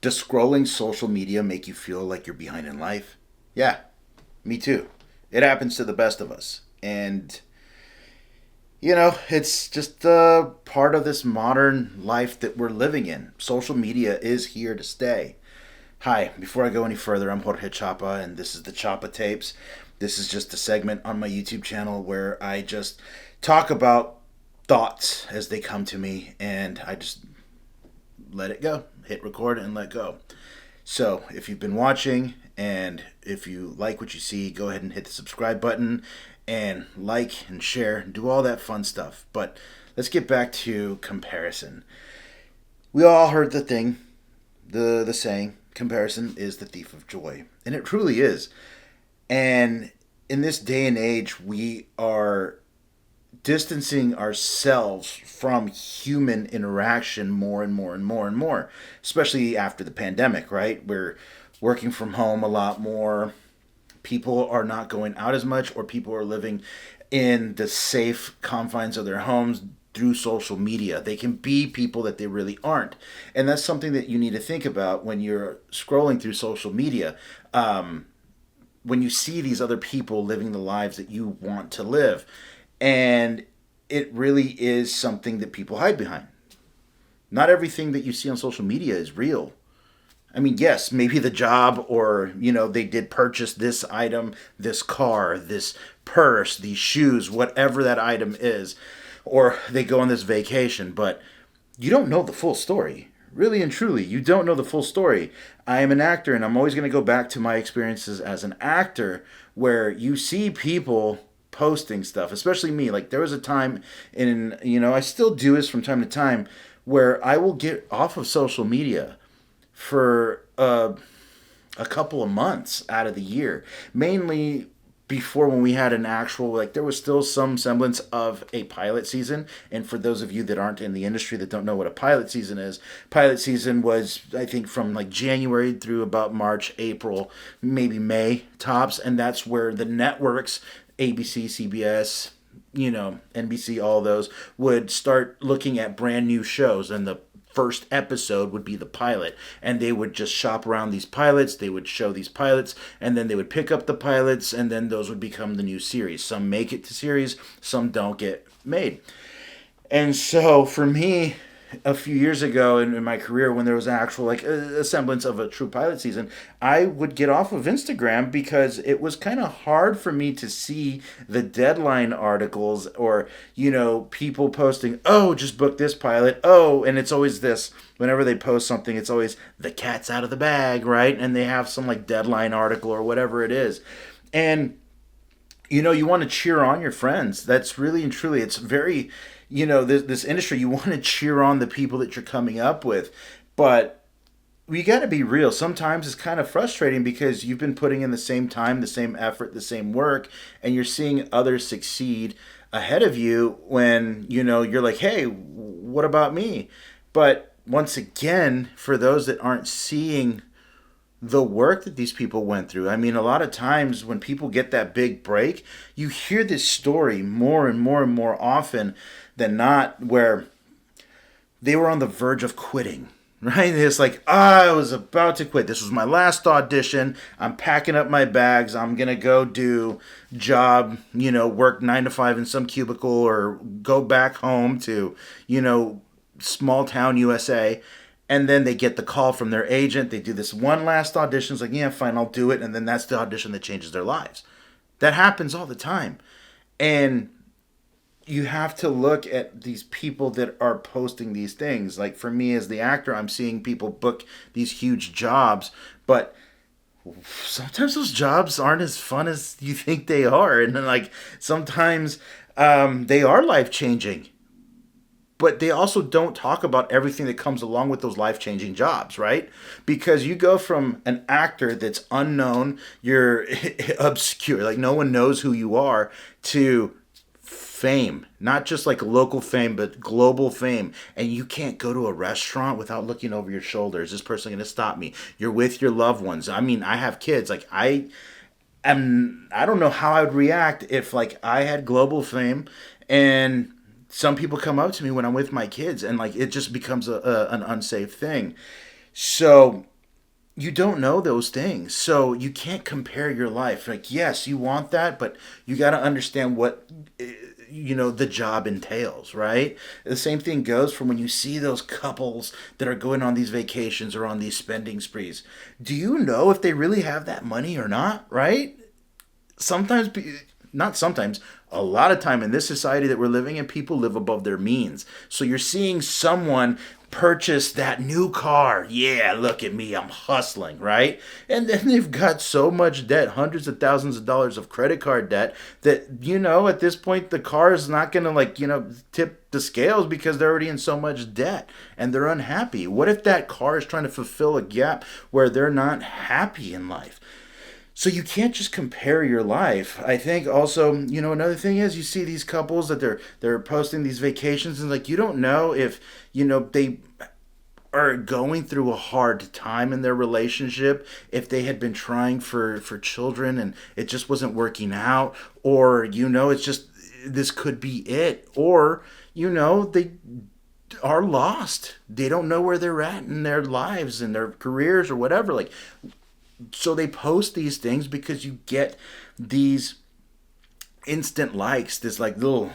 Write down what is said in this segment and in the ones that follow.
Does scrolling social media make you feel like you're behind in life? Yeah, me too. It happens to the best of us. And, it's just part of this modern life that we're living in. Social media is here to stay. Hi, before I go any further, I'm Jorge Chapa, and this is the Chapa Tapes. This is just a segment on my YouTube channel where I just talk about thoughts as they come to me, and I just let it go. Hit record and let go. So, if you've been watching and if you like what you see, go ahead and hit the subscribe button and like and share and do all that fun stuff. But let's get back to comparison. We all heard the saying, comparison is the thief of joy. And it truly is. And in this day and age, we are distancing ourselves from human interaction more and more and more and more, especially after the pandemic, right? We're working from home a lot more. People are not going out as much, or people are living in the safe confines of their homes through social media. They can be people that they really aren't. And that's something that you need to think about when you're scrolling through social media. When you see these other people living the lives that you want to live. And it really is something that people hide behind. Not everything that you see on social media is real. I mean, yes, maybe the job, or, they did purchase this item, this car, this purse, these shoes, whatever that item is, or they go on this vacation, but you don't know the full story. Really and truly, you don't know the full story. I am an actor, and I'm always going to go back to my experiences as an actor where you see people posting stuff, especially me. Like, there was a time I still do this from time to time, where I will get off of social media for a couple of months out of the year. Mainly before, when we had an actual, like, there was still some semblance of a pilot season. And for those of you that aren't in the industry that don't know what a pilot season was, I think, from like January through about March, April, maybe May tops. And that's where the networks, ABC, CBS, NBC, all those, would start looking at brand new shows, and the first episode would be the pilot, and they would just shop around these pilots. They would show these pilots, and then they would pick up the pilots, and then those would become the new series. Some make it to series, some don't get made. And so for me, a few years ago in my career, when there was actual, like, a semblance of a true pilot season, I would get off of Instagram because it was kind of hard for me to see the deadline articles, or people posting, oh, just book this pilot, oh, and it's always this, whenever they post something, it's always the cat's out of the bag, right? And they have some like deadline article or whatever it is. And you want to cheer on your friends. That's really and truly, it's very, this industry, you want to cheer on the people that you're coming up with. But we got to be real. Sometimes it's kind of frustrating because you've been putting in the same time, the same effort, the same work, and you're seeing others succeed ahead of you when, you're like, hey, what about me? But once again, for those that aren't seeing the work that these people went through. I mean, a lot of times when people get that big break, you hear this story more and more and more often than not, where they were on the verge of quitting, right? It's like, I was about to quit. This was my last audition. I'm packing up my bags. I'm going to go do job, work 9 to 5 in some cubicle, or go back home to, small town USA. And then they get the call from their agent. They do this one last audition. It's like, yeah, fine, I'll do it. And then that's the audition that changes their lives. That happens all the time. And you have to look at these people that are posting these things. Like, for me as the actor, I'm seeing people book these huge jobs. But sometimes those jobs aren't as fun as you think they are. And then, like, sometimes they are life-changing. But they also don't talk about everything that comes along with those life-changing jobs, right? Because you go from an actor that's unknown, you're obscure, like no one knows who you are, to fame. Not just like local fame, but global fame. And you can't go to a restaurant without looking over your shoulder. Is this person going to stop me? You're with your loved ones. I mean, I have kids. Like, I don't know how I would react if, like, I had global fame and some people come up to me when I'm with my kids, and like it just becomes an unsafe thing. So you don't know those things. So you can't compare your life. Like, yes, you want that, but you got to understand what the job entails, right? The same thing goes from when you see those couples that are going on these vacations or on these spending sprees. Do you know if they really have that money or not, right? Sometimes, not sometimes, a lot of time in this society that we're living in, people live above their means. So you're seeing someone purchase that new car. Yeah, look at me, I'm hustling, right? And then they've got so much debt, hundreds of thousands of dollars of credit card debt, that, at this point, the car is not going to, tip the scales because they're already in so much debt and they're unhappy. What if that car is trying to fulfill a gap where they're not happy in life? So you can't just compare your life. I think also, another thing is you see these couples that they're posting these vacations, and like, you don't know if, they are going through a hard time in their relationship, if they had been trying for children and it just wasn't working out, or it's just, this could be it, or they are lost. They don't know where they're at in their lives and their careers or whatever. Like, so they post these things because you get these instant likes, this like little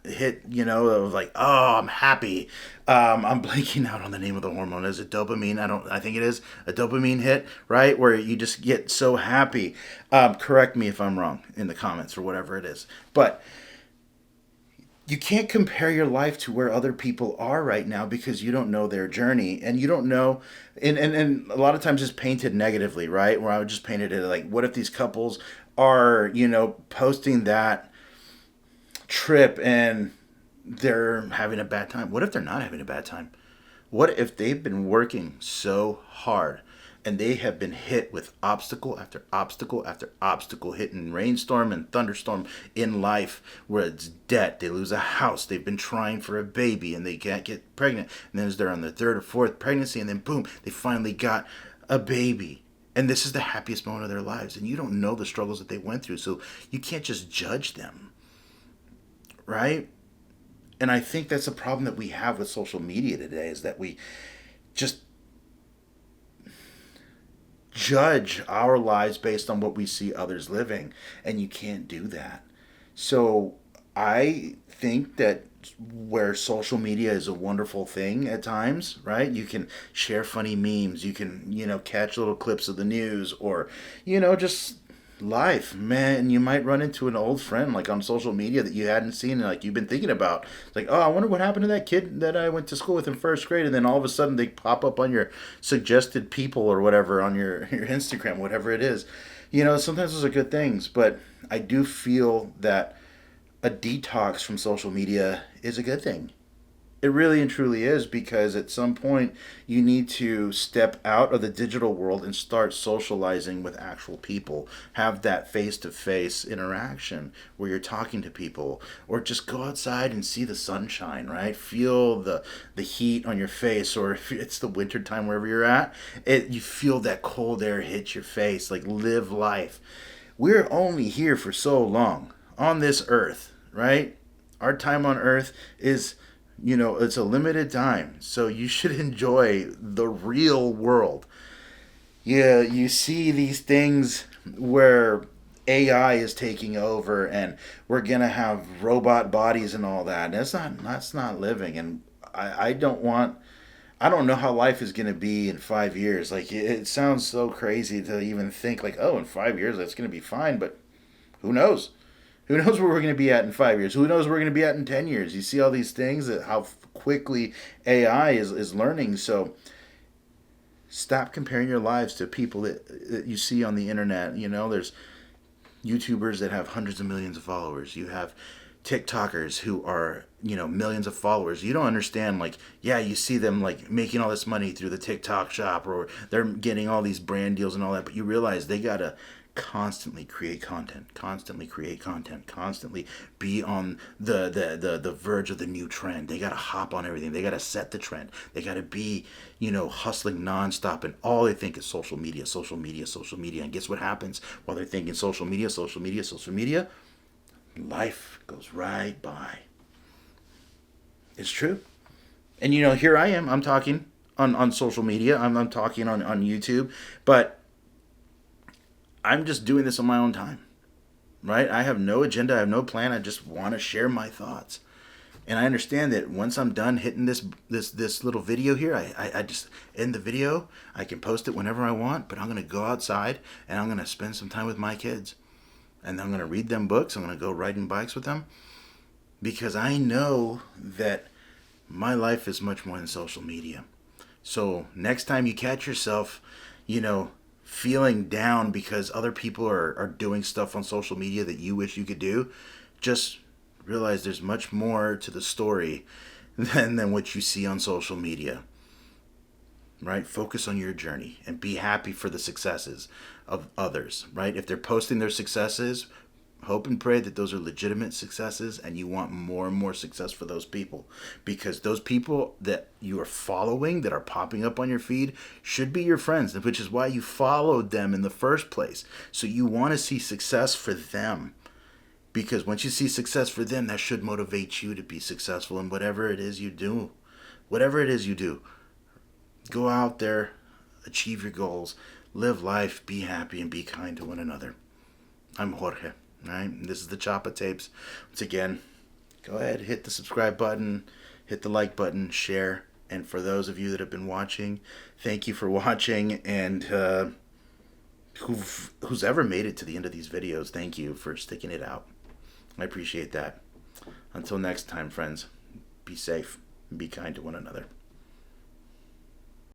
hit, of like, oh, I'm happy. I'm blanking out on the name of the hormone. Is it dopamine? I think it is a dopamine hit, right? Where you just get so happy. Correct me if I'm wrong in the comments or whatever it is. But you can't compare your life to where other people are right now because you don't know their journey, and you don't know, and a lot of times it's painted negatively, right? Where I would just paint it like, what if these couples are, posting that trip and they're having a bad time? What if they're not having a bad time? What if they've been working so hard and they have been hit with obstacle after obstacle after obstacle, hitting rainstorm and thunderstorm in life, where it's debt, they lose a house, they've been trying for a baby and they can't get pregnant, and then they're on their third or fourth pregnancy, and then boom, they finally got a baby. And this is the happiest moment of their lives. And you don't know the struggles that they went through. So you can't just judge them, right? And I think that's a problem that we have with social media today, is that we just judge our lives based on what we see others living, and you can't do that. So I think that where social media is a wonderful thing at times, right? You can share funny memes, you can, catch little clips of the news, or, just life, man. You might run into an old friend like on social media that you hadn't seen and like you've been thinking about. It's like, oh, I wonder what happened to that kid that I went to school with in first grade, and then all of a sudden they pop up on your suggested people or whatever on your Instagram, whatever it is. Sometimes those are good things, but I do feel that a detox from social media is a good thing. It really and truly is, because at some point you need to step out of the digital world and start socializing with actual people. Have that face to face interaction where you're talking to people, or just go outside and see the sunshine, right? Feel the heat on your face, or if it's the winter time wherever you're at, you feel that cold air hit your face. Like, live life. We're only here for so long on this earth, right? Our time on earth is, it's a limited time. So you should enjoy the real world. Yeah, you see these things where AI is taking over and we're going to have robot bodies and all that. That's not living. And I don't want, I don't know how life is going to be in 5 years. Like, it sounds so crazy to even think like, oh, in 5 years that's going to be fine, but who knows? Who knows where we're going to be at in 5 years? Who knows where we're going to be at in 10 years? You see all these things, that how quickly AI is learning. So stop comparing your lives to people that you see on the internet. There's YouTubers that have hundreds of millions of followers. You have TikTokers who are, millions of followers. You don't understand, like, yeah, you see them like making all this money through the TikTok shop, or they're getting all these brand deals and all that, but you realize they gotta constantly create content, constantly be on the verge of the new trend. They gotta hop on everything. They gotta set the trend. They gotta be, hustling nonstop, and all they think is social media, social media, social media. And guess what happens while they're thinking social media, social media, social media? Life goes right by. It's true. And here I am, I'm talking on social media. I'm talking on YouTube, but I'm just doing this on my own time, right? I have no agenda. I have no plan. I just want to share my thoughts. And I understand that once I'm done hitting this little video here, I just end the video. I can post it whenever I want, but I'm going to go outside and I'm going to spend some time with my kids. And I'm going to read them books. I'm going to go riding bikes with them. Because I know that my life is much more than social media. So next time you catch yourself, feeling down because other people are doing stuff on social media that you wish you could do, just realize there's much more to the story than what you see on social media. Right? Focus on your journey and be happy for the successes of others, right? If they're posting their successes, hope and pray that those are legitimate successes and you want more and more success for those people, because those people that you are following that are popping up on your feed should be your friends, which is why you followed them in the first place. So you want to see success for them, because once you see success for them, that should motivate you to be successful in whatever it is you do. Whatever it is you do, go out there, achieve your goals, live life, be happy, and be kind to one another. I'm Jorge. All right, this is the Chapa Tapes. Once again, go ahead, hit the subscribe button, hit the like button, share. And for those of you that have been watching, thank you for watching. And who's ever made it to the end of these videos, thank you for sticking it out. I appreciate that. Until next time, friends, be safe and be kind to one another.